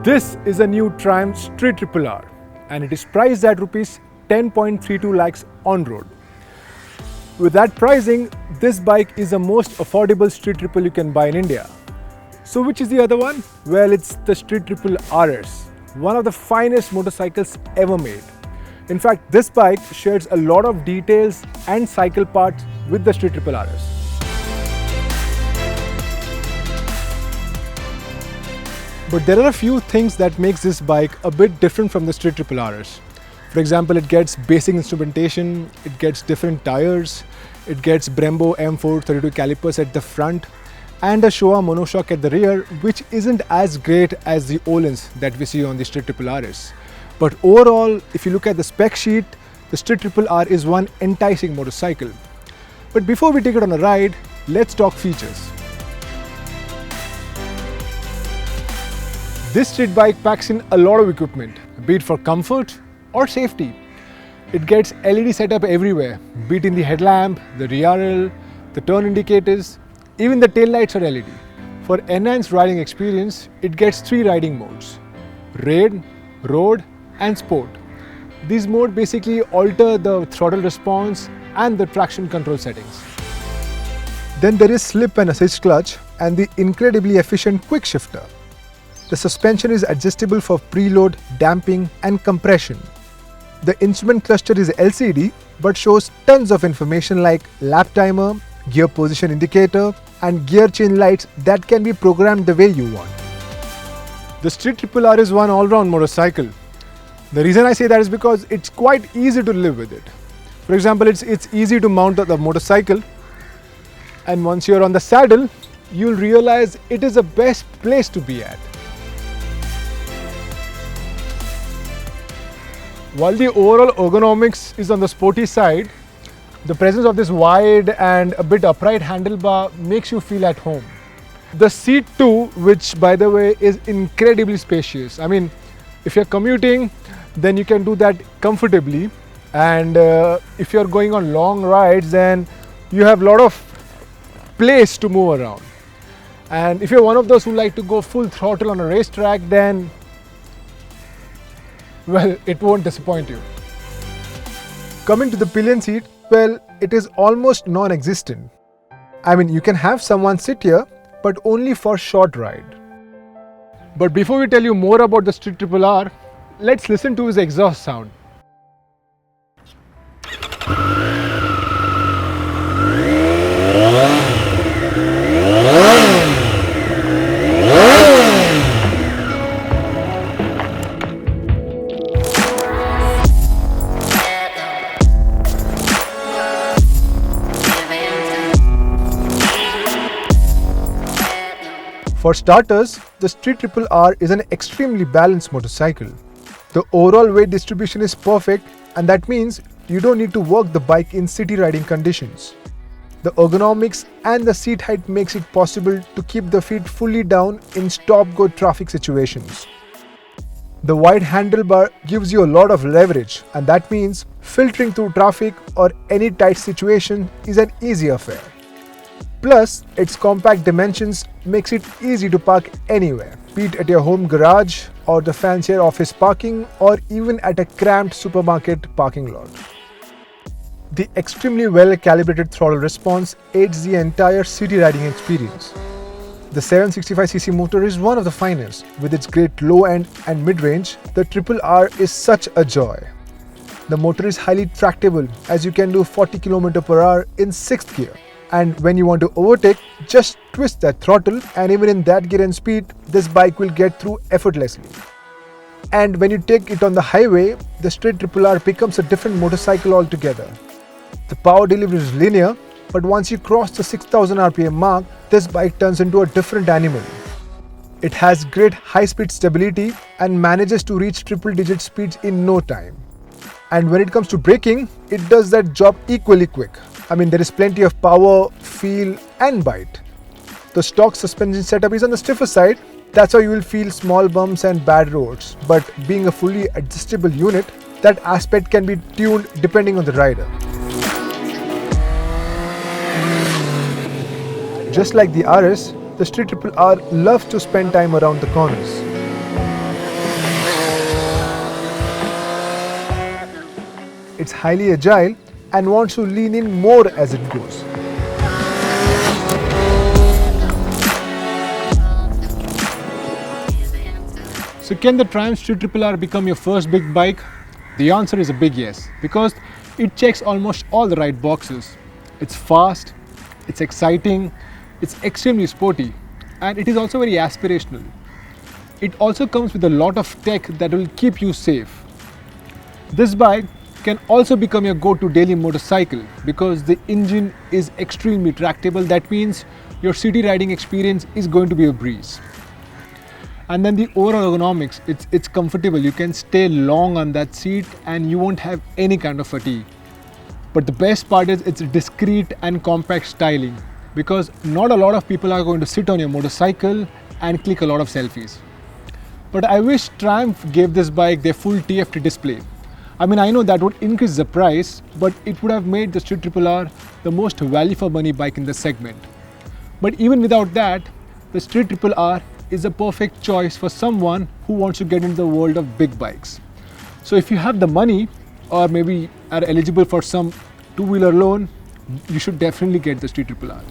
This is a new Triumph Street Triple R and it is priced at Rs 10.32 lakhs on road. With that pricing, this bike is the most affordable street triple you can buy in India. So which is the other one? Well, it's the Street Triple RS, one of the finest motorcycles ever made. In fact, this bike shares a lot of details and cycle parts with the Street Triple RS. But there are a few things that makes this bike a bit different from the Street Triple RS. For example, it gets basic instrumentation, it gets different tires, it gets Brembo M432 calipers at the front and a Showa monoshock at the rear, which isn't as great as the Olens that we see on the Street Triple RS. But overall, if you look at the spec sheet, the Street Triple R is one enticing motorcycle. But before we take it on a ride, let's talk features. This street bike packs in a lot of equipment, be it for comfort or safety. It gets LED setup everywhere, be it in the headlamp, the RL, the turn indicators, even the tail lights are LED. For enhanced riding experience, it gets 3 riding modes: raid, road and sport. These modes basically alter the throttle response and the traction control settings. Then there is slip and assist clutch and the incredibly efficient Quickshifter. The suspension is adjustable for preload, damping and compression. The instrument cluster is LCD but shows tons of information like lap timer, gear position indicator and gear change lights that can be programmed the way you want. The Street Triple R is one all-round motorcycle. The reason I say that is because it's quite easy to live with it. For example, it's easy to mount the motorcycle, and once you're on the saddle, you'll realize it is the best place to be at. While the overall ergonomics is on the sporty side, the presence of this wide and a bit upright handlebar makes you feel at home. The seat too, which by the way is incredibly spacious. I mean, if you're commuting, then you can do that comfortably, and if you're going on long rides, then you have a lot of place to move around. And if you're one of those who like to go full throttle on a racetrack, then well, it won't disappoint you. Coming to the pillion seat, well, it is almost non-existent. I mean, you can have someone sit here, but only for short ride. But before we tell you more about the Street Triple R, let's listen to his exhaust sound. For starters, the Street Triple R is an extremely balanced motorcycle. The overall weight distribution is perfect, and that means you don't need to work the bike in city riding conditions. The ergonomics and the seat height makes it possible to keep the feet fully down in stop-go traffic situations. The wide handlebar gives you a lot of leverage, and that means filtering through traffic or any tight situation is an easy affair. Plus, its compact dimensions makes it easy to park anywhere, be it at your home garage or the fancier office parking or even at a cramped supermarket parking lot. The extremely well calibrated throttle response aids the entire city riding experience. The 765cc motor is one of the finest. With its great low end and mid-range, the Triple R is such a joy. The motor is highly tractable as you can do 40 km/h in 6th gear. And when you want to overtake, just twist that throttle, and even in that gear and speed, this bike will get through effortlessly. And when you take it on the highway, the Street Triple R becomes a different motorcycle altogether. The power delivery is linear, but once you cross the 6000 RPM mark, this bike turns into a different animal. It has great high-speed stability and manages to reach triple-digit speeds in no time. And when it comes to braking, it does that job equally quick. I mean, there is plenty of power, feel and bite. The stock suspension setup is on the stiffer side, that's why you will feel small bumps and bad roads. But being a fully adjustable unit, that aspect can be tuned depending on the rider. Just like the RS, the Street Triple R loves to spend time around the corners. it's highly agile and wants to lean in more as it goes. So can the Triumph Street Triple R become your first big bike? The answer is a big yes, because it checks almost all the right boxes. It's fast, it's exciting, it's extremely sporty, and it is also very aspirational. It also comes with a lot of tech that will keep you safe. This bike can also become your go-to daily motorcycle because the engine is extremely tractable. That means your city riding experience is going to be a breeze. And then the overall ergonomics, it's comfortable. You can stay long on that seat and you won't have any kind of fatigue. But the best part is it's discreet and compact styling, because not a lot of people are going to sit on your motorcycle and click a lot of selfies. But I wish Triumph gave this bike their full TFT display. I mean, I know that would increase the price, but it would have made the Street Triple R the most value for money bike in the segment. But even without that, the Street Triple R is a perfect choice for someone who wants to get into the world of big bikes. So if you have the money, or maybe are eligible for some two-wheeler loan, you should definitely get the Street Triple R.